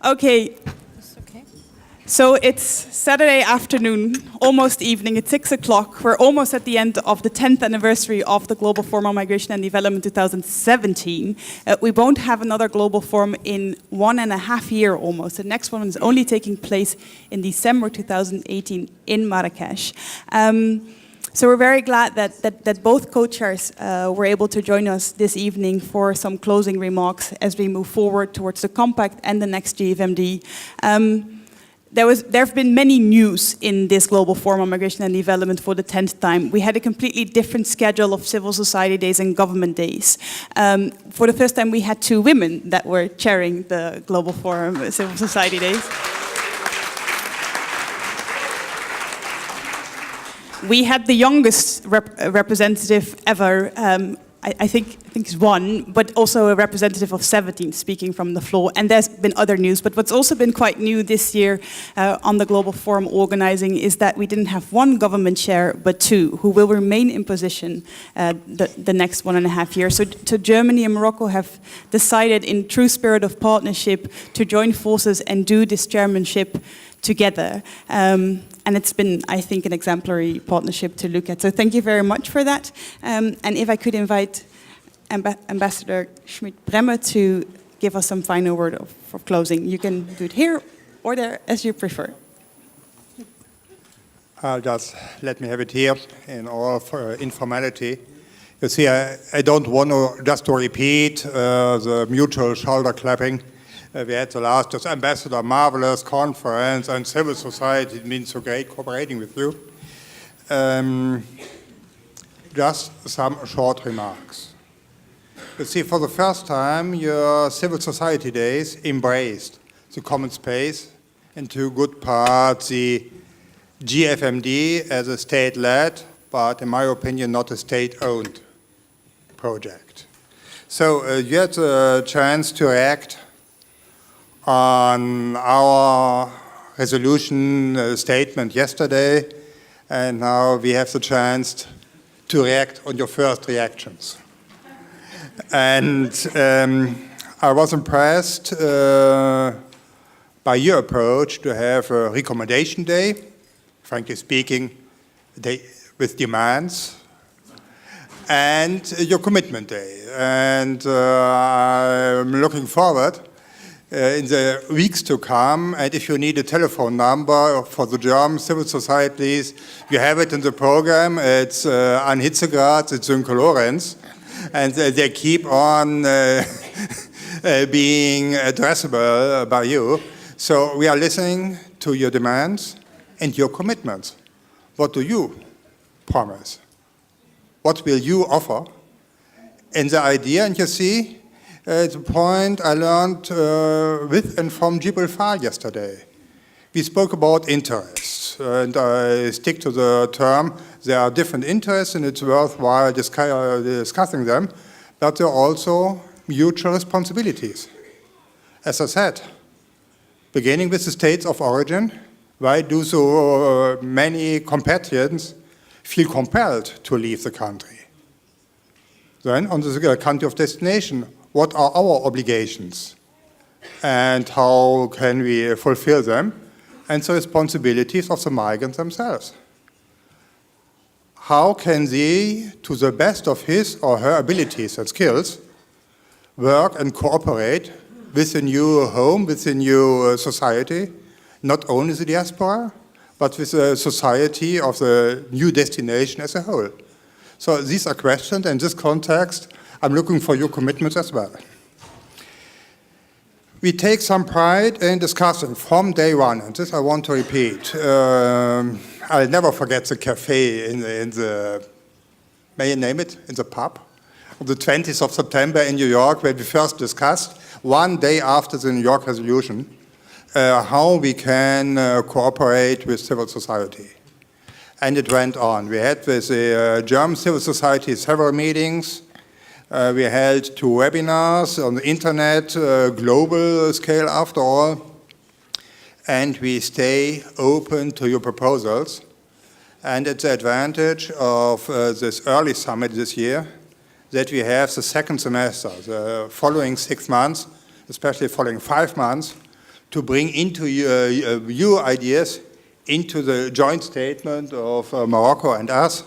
Okay. So it's Saturday afternoon, almost evening, it's 6 o'clock. We're almost at the end of the 10th anniversary of the Global Forum on Migration and Development 2017. We won't have another Global Forum in 1.5 years almost. The next one is only taking place in December 2018 in Marrakesh. So we're very glad that both co-chairs were able to join us this evening for some closing remarks as we move forward towards the Compact and the next GFMD. There have been many news in this Global Forum on Migration and Development for the 10th time. We had a completely different schedule of civil society days and government days. For the first time, we had 2 women that were chairing the Global Forum Civil Society Days. We had the youngest representative ever, I think it's 1, but also a representative of 17 speaking from the floor. And there's been other news, but what's also been quite new this year on the Global Forum organizing is that we didn't have 1 government chair, but 2, who will remain in position the next 1.5 years. So Germany and Morocco have decided in true spirit of partnership to join forces and do this chairmanship together. And it's been, I think, an exemplary partnership to look at. So thank you very much for that. And if I could invite Ambassador Schmidt-Bremme to give us some final word for closing. You can do it here or there, as you prefer. Just let me have it here in all for informality. You see, I don't want to repeat the mutual shoulder clapping. We had the last Ambassador, marvelous conference, and civil society, it means so great cooperating with you. Just some short remarks. You see, for the first time, your civil society days embraced the common space and to good part the GFMD as a state-led, but in my opinion, not a state-owned project. So you had a chance to react on our resolution statement yesterday, and now we have the chance to react on your first reactions. And I was impressed by your approach to have a recommendation day, frankly speaking, day with demands, and your commitment day. And I'm looking forward in the weeks to come, and if you need a telephone number for the German civil societies, you have it in the program. It's An Hitzegrad, it's Sönke Lorenz, and they keep on being addressable by you. So we are listening to your demands and your commitments. What do you promise? What will you offer? And the idea, and you see, the point I learned with and from Gibraltar yesterday. We spoke about interests, and I stick to the term, there are different interests and it's worthwhile discussing them, but there are also mutual responsibilities. As I said, beginning with the states of origin, why do so many compatriots feel compelled to leave the country? Then on the country of destination, what are our obligations and how can we fulfill them, and the responsibilities of the migrants themselves. How can they, to the best of his or her abilities and skills, work and cooperate with a new home, with a new society, not only the diaspora, but with the society of the new destination as a whole. So these are questions, and in this context, I'm looking for your commitments as well. We take some pride in discussing from day one, and this I want to repeat. I'll never forget the cafe in the, may I name it, in the pub, on the 20th of September in New York, where we first discussed, one day after the New York resolution, how we can cooperate with civil society. And it went on. We had with the German civil society several meetings. We held 2 webinars on the internet, global scale after all. And we stay open to your proposals. And it's the advantage of this early summit this year that we have the second semester, the following 6 months, especially following 5 months, to bring into your ideas into the joint statement of Morocco and us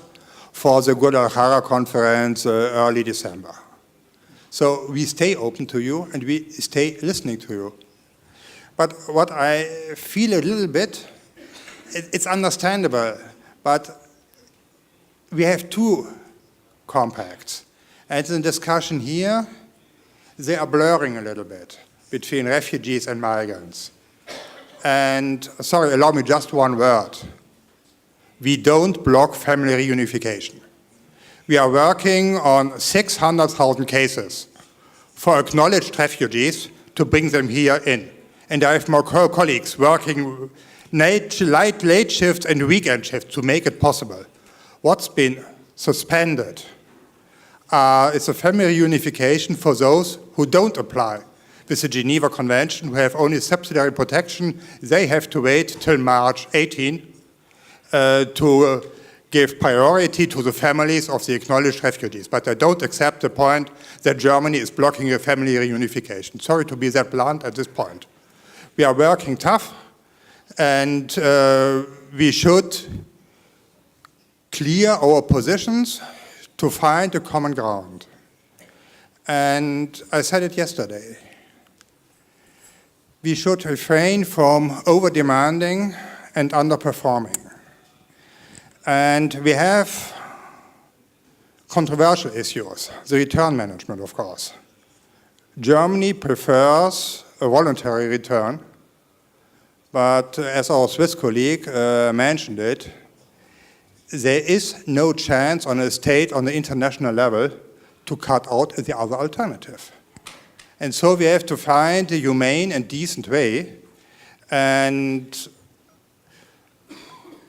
for the Guadalajara conference early December. So we stay open to you and we stay listening to you. But what I feel a little bit, it's understandable, but we have two compacts. And in discussion here, they are blurring a little bit between refugees and migrants. And sorry, allow me just one word. We don't block family reunification. We are working on 600,000 cases for acknowledged refugees to bring them here in. And I have more colleagues working late shifts and weekend shifts to make it possible. What's been suspended is a family reunification for those who don't apply with the Geneva Convention, who have only subsidiary protection. They have to wait till March 18 to give priority to the families of the acknowledged refugees. But I don't accept the point that Germany is blocking a family reunification. Sorry to be that blunt at this point. We are working tough, and we should clear our positions to find a common ground. And I said it yesterday. We should refrain from over-demanding and underperforming. And we have controversial issues, the return management, of course. Germany prefers a voluntary return, but as our Swiss colleague mentioned it, there is no chance on a state on the international level to cut out the other alternative. And so we have to find a humane and decent way. And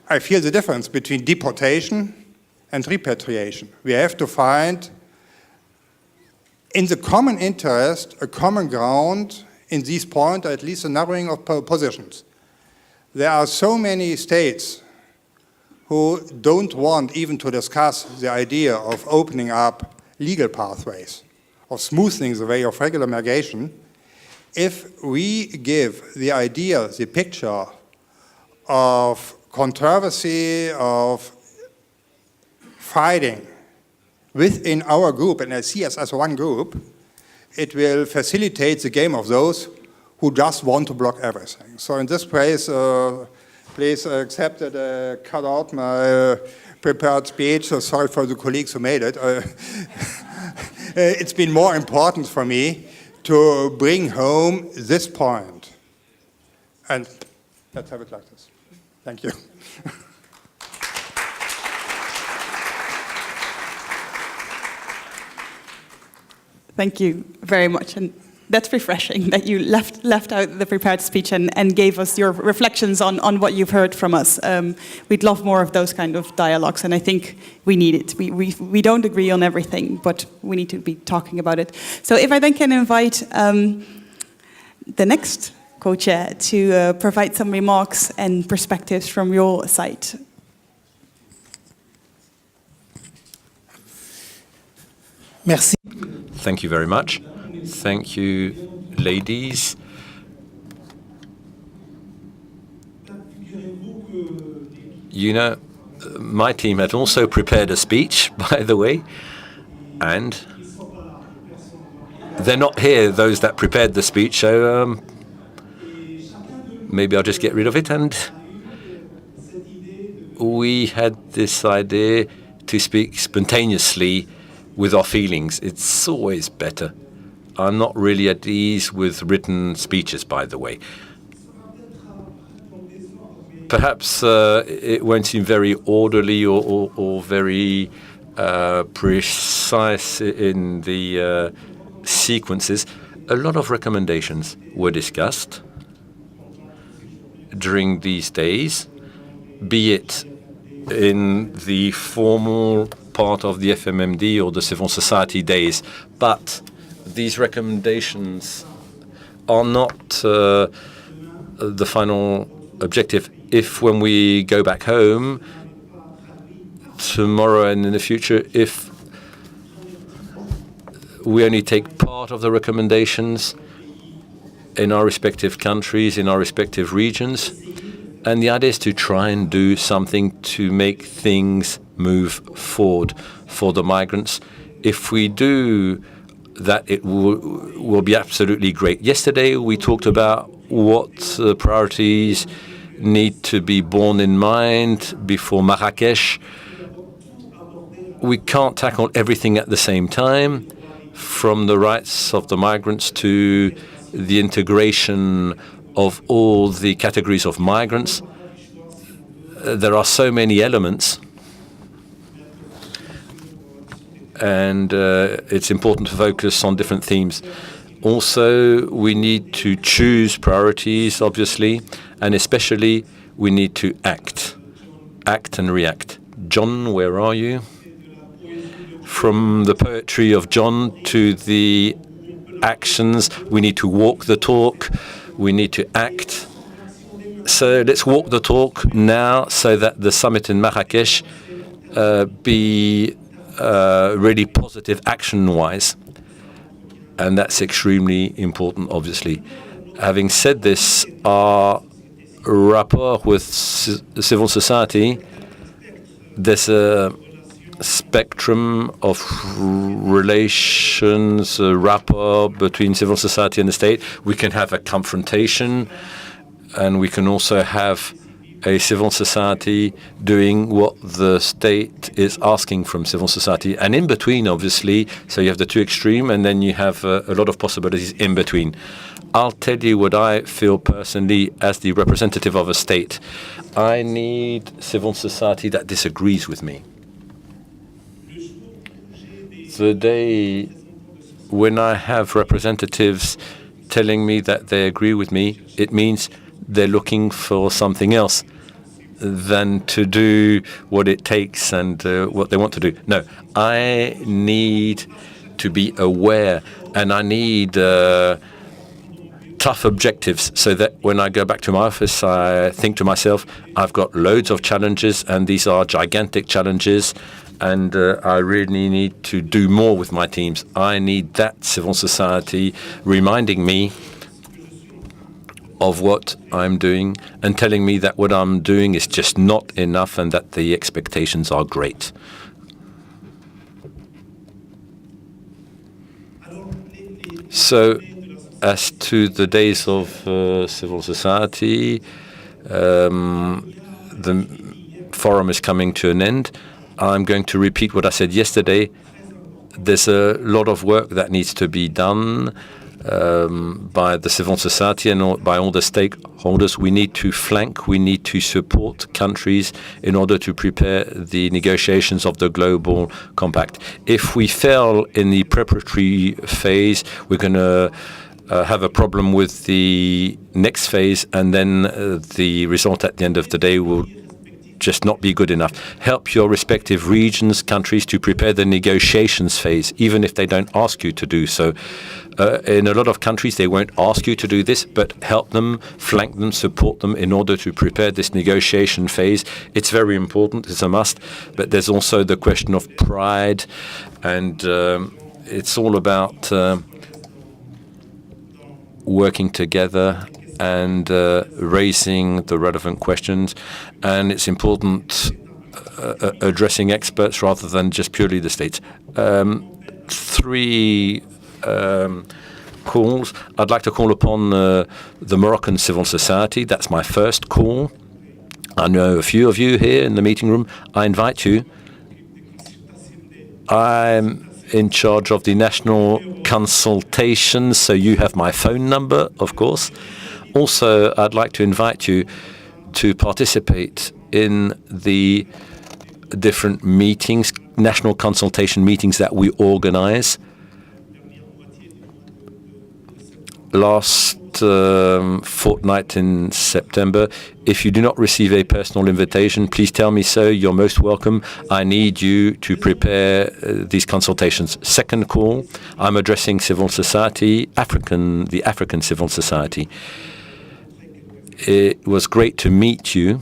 I feel the difference between deportation and repatriation. We have to find, in the common interest, a common ground in these points, or at least a narrowing of positions. There are so many states who don't want even to discuss the idea of opening up legal pathways, of smoothing the way of regular migration. If we give the idea, the picture of controversy, of fighting within our group, and I see us as one group, it will facilitate the game of those who just want to block everything. So in this place, please accept that I cut out my prepared speech. So sorry for the colleagues who made it. It's been more important for me to bring home this point. And let's have it like this. Thank you. Thank you very much. And that's refreshing that you left out the prepared speech and gave us your reflections on what you've heard from us. We'd love more of those kind of dialogues, and I think we need it. We don't agree on everything, but we need to be talking about it. So if I then can invite the next co-chair to provide some remarks and perspectives from your side. Merci. Thank you very much. Thank you, ladies. You know, my team had also prepared a speech, by the way, and they're not here, those that prepared the speech, so maybe I'll just get rid of it. And we had this idea to speak spontaneously with our feelings. It's always better. I'm not really at ease with written speeches, by the way. Perhaps it won't seem very orderly or very precise in the sequences. A lot of recommendations were discussed during these days, be it in the formal part of the FMMD or the civil society days, but these recommendations are not the final objective. If when we go back home tomorrow and in the future, if we only take part of the recommendations, in our respective countries, in our respective regions. And the idea is to try and do something to make things move forward for the migrants. If we do that, it will be absolutely great. Yesterday, we talked about what priorities need to be borne in mind before Marrakesh. We can't tackle everything at the same time, from the rights of the migrants to the integration of all the categories of migrants. There are so many elements, and it's important to focus on different themes. Also, we need to choose priorities, obviously, and especially we need to act and react. John, where are you? From the poetry of John to the actions, we need to walk the talk, we need to act. So let's walk the talk now so that the summit in Marrakesh be really positive action-wise. And that's extremely important, obviously. Having said this, our rapport with civil society, there's a spectrum of relations, rapport between civil society and the state. We can have a confrontation, and we can also have a civil society doing what the state is asking from civil society. And in between, obviously, so you have the two extreme, and then you have a lot of possibilities in between. I'll tell you what I feel personally as the representative of a state. I need civil society that disagrees with me. The day when I have representatives telling me that they agree with me, it means they're looking for something else than to do what it takes and what they want to do. No, I need to be aware, and I need tough objectives so that when I go back to my office, I think to myself, I've got loads of challenges, and these are gigantic challenges, and I really need to do more with my teams. I need that civil society reminding me of what I'm doing and telling me that what I'm doing is just not enough and that the expectations are great. So, as to the days of civil society, the forum is coming to an end. I'm going to repeat what I said yesterday. There's a lot of work that needs to be done by the civil society and by all the stakeholders. We need to flank, we need to support countries in order to prepare the negotiations of the global compact. If we fail in the preparatory phase, we're going to have a problem with the next phase, and then the result at the end of the day will just not be good enough. Help your respective regions, countries to prepare the negotiations phase, even if they don't ask you to do so. In a lot of countries, they won't ask you to do this, but help them, flank them, support them in order to prepare this negotiation phase. It's very important, it's a must, but there's also the question of pride, and it's all about working together and raising the relevant questions. And it's important addressing experts rather than just purely the states. Three calls. I'd like to call upon the Moroccan civil society. That's my first call. I know a few of you here in the meeting room. I invite you. I'm in charge of the national consultations, so you have my phone number, of course. Also, I'd like to invite you to participate in the different meetings, national consultation meetings that we organize. Last fortnight in September, if you do not receive a personal invitation, please tell me so. You're most welcome. I need you to prepare these consultations. Second call, I'm addressing civil society, the African civil society. It was great to meet you,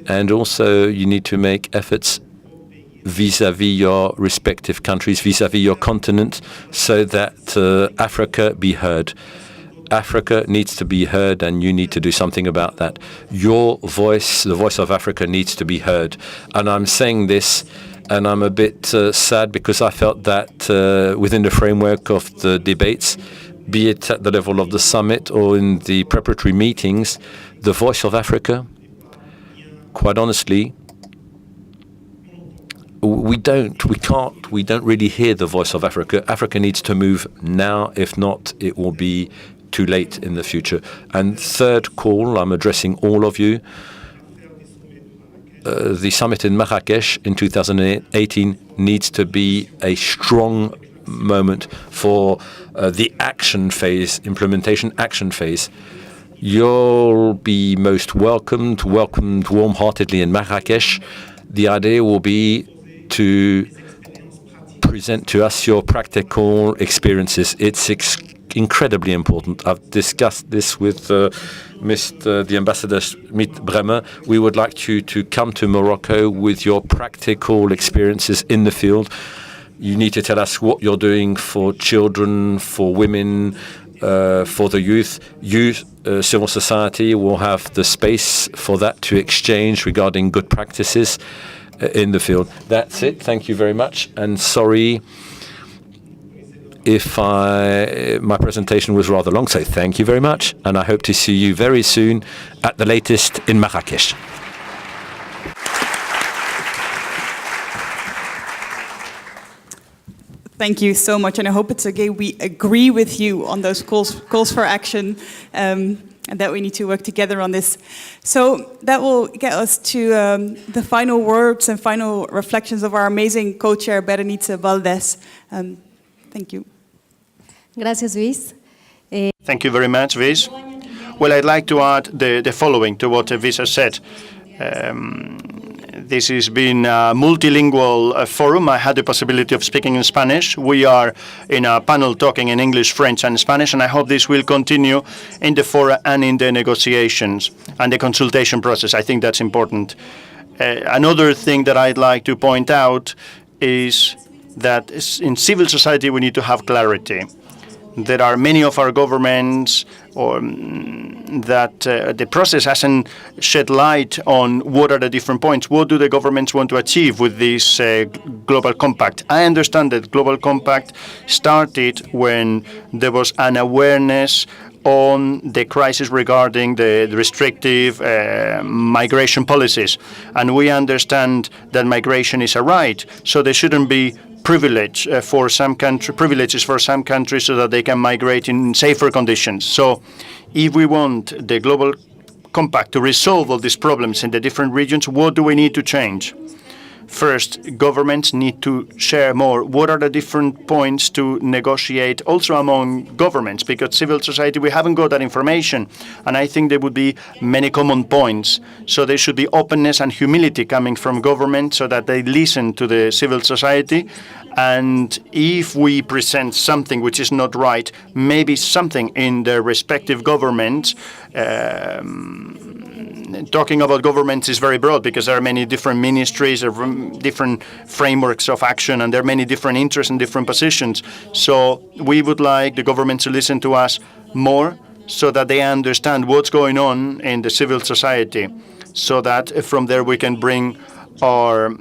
and also you need to make efforts vis-à-vis your respective countries, vis-à-vis your continent, so that Africa be heard. Africa needs to be heard, and you need to do something about that. Your voice, the voice of Africa, needs to be heard. And I'm saying this, and I'm a bit sad because I felt that within the framework of the debates, be it at the level of the summit or in the preparatory meetings, the voice of Africa, quite honestly, we don't really hear the voice of Africa. Africa needs to move now. If not, it will be too late in the future. And third call, I'm addressing all of you. The summit in Marrakesh in 2018 needs to be a strong moment for the action phase, implementation action phase. You'll be most welcomed warm-heartedly in Marrakesh. The idea will be to present to us your practical experiences. It's incredibly important. I've discussed this with the Ambassador Schmidt-Bremme. We would like you to come to Morocco with your practical experiences in the field. You need to tell us what you're doing for children, for women, for the youth. Civil society will have the space for that to exchange regarding good practices in the field. That's it. Thank you very much. And sorry if my presentation was rather long, so thank you very much. And I hope to see you very soon, at the latest, in Marrakesh. Thank you so much, and I hope it's okay. We agree with you on those calls for action, and that we need to work together on this. So that will get us to the final words and final reflections of our amazing co-chair, Berenice Valdez. Thank you. Gracias, Wies. Thank you very much, Wies. Well, I'd like to add the following to what Wies has said. This has been a multilingual forum. I had the possibility of speaking in Spanish. We are in a panel talking in English, French, and Spanish, and I hope this will continue in the fora and in the negotiations and the consultation process. I think that's important. Another thing that I'd like to point out is that in civil society we need to have clarity. There are many of our governments that the process hasn't shed light on what are the different points. What do the governments want to achieve with this global compact? I understand that global compact started when there was an awareness on the crisis regarding the restrictive migration policies. And we understand that migration is a right, so there shouldn't be privileges for some countries so that they can migrate in safer conditions. So if we want the global compact to resolve all these problems in the different regions, what do we need to change? First, governments need to share more. What are the different points to negotiate also among governments? Because civil society, we haven't got that information. And I think there would be many common points. So there should be openness and humility coming from government so that they listen to the civil society. And if we present something which is not right, maybe something in the respective government. Talking about governments is very broad because there are many different ministries, different frameworks of action, and there are many different interests and different positions. So we would like the government to listen to us more so that they understand what's going on in the civil society, so that from there we can bring our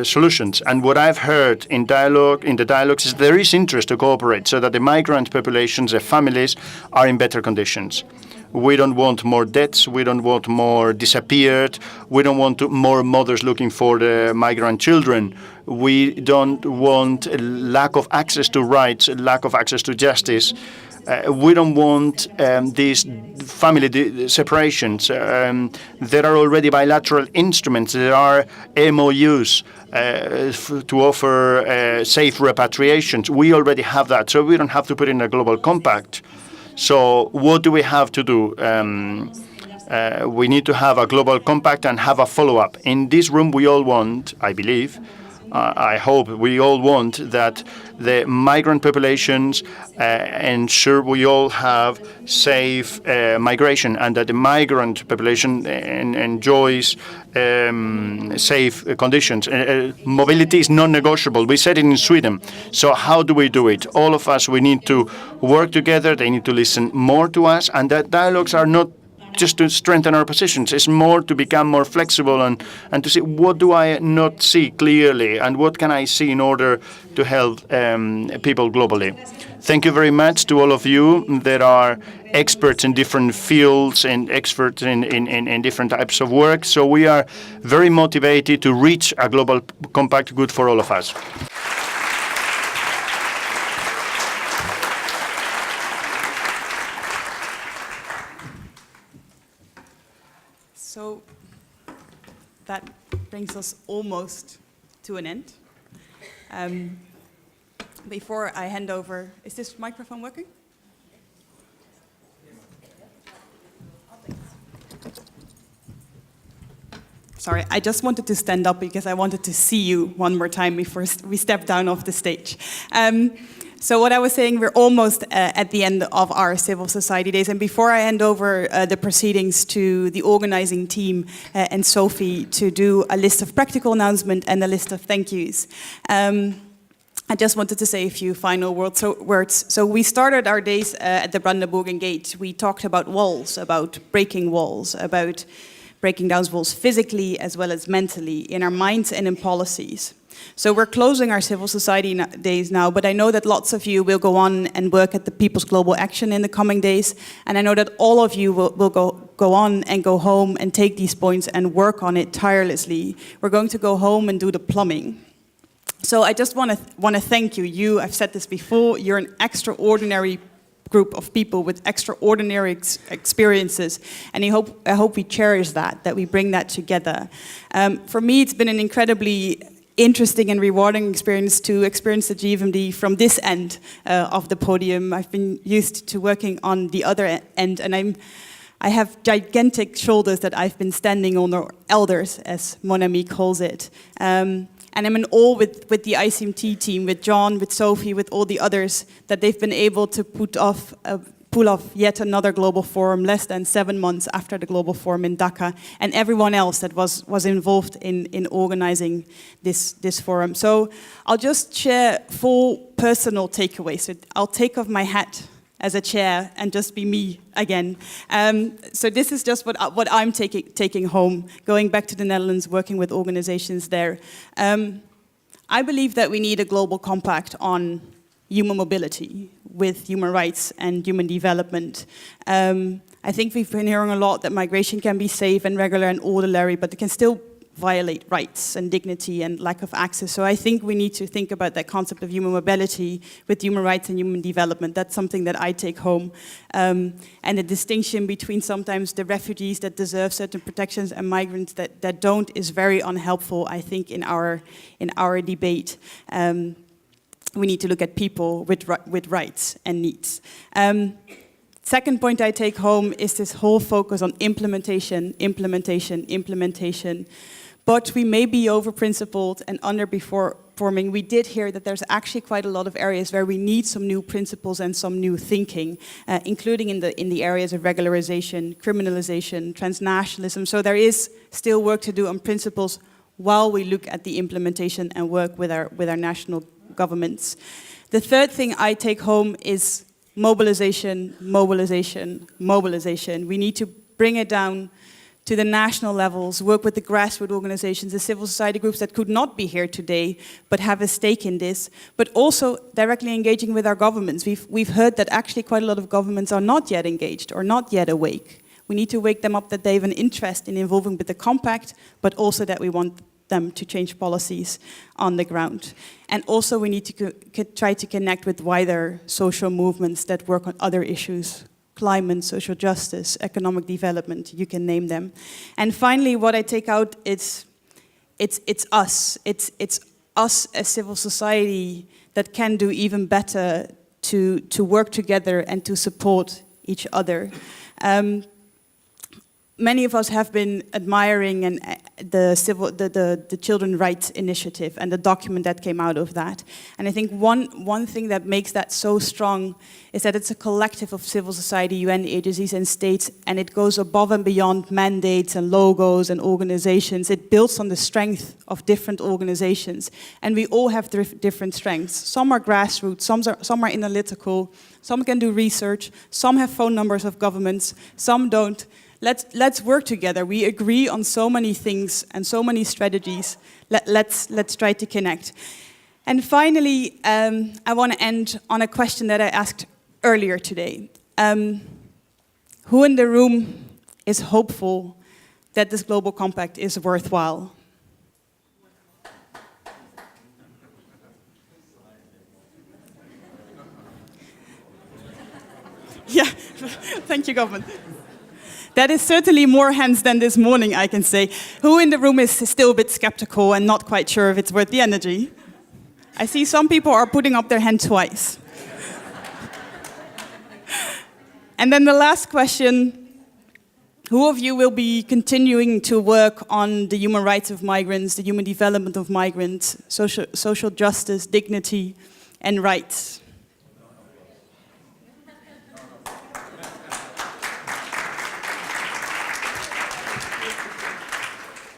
solutions. And what I've heard in the dialogues is there is interest to cooperate so that the migrant populations, the families, are in better conditions. We don't want more deaths. We don't want more disappeared. We don't want more mothers looking for the migrant children. We don't want lack of access to rights, lack of access to justice. We don't want these family separations. There are already bilateral instruments. There are MOUs to offer safe repatriations. We already have that, so we don't have to put in a global compact. So what do we have to do? We need to have a global compact and have a follow-up. In this room, we all want, I believe, I hope we all want that the migrant populations ensure we all have safe migration, and that the migrant population enjoys safe conditions. Mobility is non-negotiable. We said it in Sweden. So how do we do it? All of us, we need to work together. They need to listen more to us, and that dialogues are not just to strengthen our positions. It's more to become more flexible and to see what do I not see clearly and what can I see in order to help people globally. Thank you very much to all of you that are experts in different fields and experts in different types of work. So we are very motivated to reach a global compact good for all of us. So that brings us almost to an end. Before I hand over, is this microphone working? Sorry, I just wanted to stand up because I wanted to see you one more time before we step down off the stage. So what I was saying, we're almost at the end of our civil society days. And before I hand over the proceedings to the organizing team and Sophie to do a list of practical announcements and a list of thank yous, I just wanted to say a few final words. So we started our days at the Brandenburgen Gate. We talked about walls, about breaking walls, about breaking down walls physically as well as mentally, in our minds and in policies. So we're closing our civil society days now, but I know that lots of you will go on and work at the People's Global Action in the coming days, and I know that all of you will go on and go home and take these points and work on it tirelessly. We're going to go home and do the plumbing. So I just want to thank you. I've said this before, you're an extraordinary group of people with extraordinary experiences, and I hope we cherish that we bring that together. For me, it's been an incredibly interesting and rewarding experience to experience the GFMD from this end of the podium. I've been used to working on the other end, and I have gigantic shoulders that I've been standing on, or elders, as Mon Ami calls it. And I'm in awe with the ICMT team, with John, with Sophie, with all the others, that they've been able to pull off yet another global forum less than 7 months after the global forum in Dhaka, and everyone else that was involved in organizing this forum. So I'll just share 4 personal takeaways. So I'll take off my hat as a chair and just be me again. So this is just what I'm taking home, going back to the Netherlands, working with organizations there. I believe that we need a global compact on human mobility with human rights and human development. I think we've been hearing a lot that migration can be safe and regular and orderly, but it can still violate rights and dignity and lack of access. So I think we need to think about that concept of human mobility with human rights and human development. That's something that I take home. And the distinction between sometimes the refugees that deserve certain protections and migrants that don't is very unhelpful, I think, in our debate. We need to look at people with rights and needs. Second point I take home is this whole focus on implementation. But we may be over-principled and under-performing. We did hear that there's actually quite a lot of areas where we need some new principles and some new thinking, including in the areas of regularization, criminalization, transnationalism. So there is still work to do on principles while we look at the implementation and work with our national governments. The third thing I take home is mobilization. We need to bring it down to the national levels, work with the grassroots organizations, the civil society groups that could not be here today, but have a stake in this, but also directly engaging with our governments. We've heard that actually quite a lot of governments are not yet engaged or not yet awake. We need to wake them up that they have an interest in involving with the compact, but also that we want them to change policies on the ground. And also we need to try to connect with wider social movements that work on other issues, climate, social justice, economic development, you can name them. And finally, what I take out is it's us. It's us as civil society that can do even better to work together and to support each other. many of us have been admiring the Children's Rights Initiative and the document that came out of that. And I think one thing that makes that so strong is that it's a collective of civil society, UN agencies and states, and it goes above and beyond mandates and logos and organizations. It builds on the strength of different organizations. And we all have different strengths. Some are grassroots, some are analytical, some can do research, some have phone numbers of governments, some don't. Let's work together. We agree on so many things and so many strategies. Let's try to connect. And finally, I want to end on a question that I asked earlier today. Who in the room is hopeful that this global compact is worthwhile? Yeah, thank you, government. That is certainly more hands than this morning, I can say. Who in the room is still a bit skeptical and not quite sure if it's worth the energy? I see some people are putting up their hand twice. And then the last question, who of you will be continuing to work on the human rights of migrants, the human development of migrants, social justice, dignity, and rights?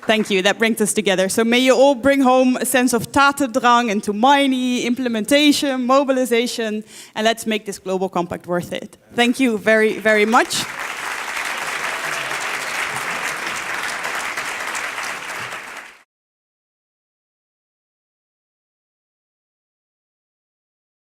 Thank you, that brings us together. So may you all bring home a sense of tatendrang into Miney, implementation, mobilization, and let's make this global compact worth it. Thank you very, very much.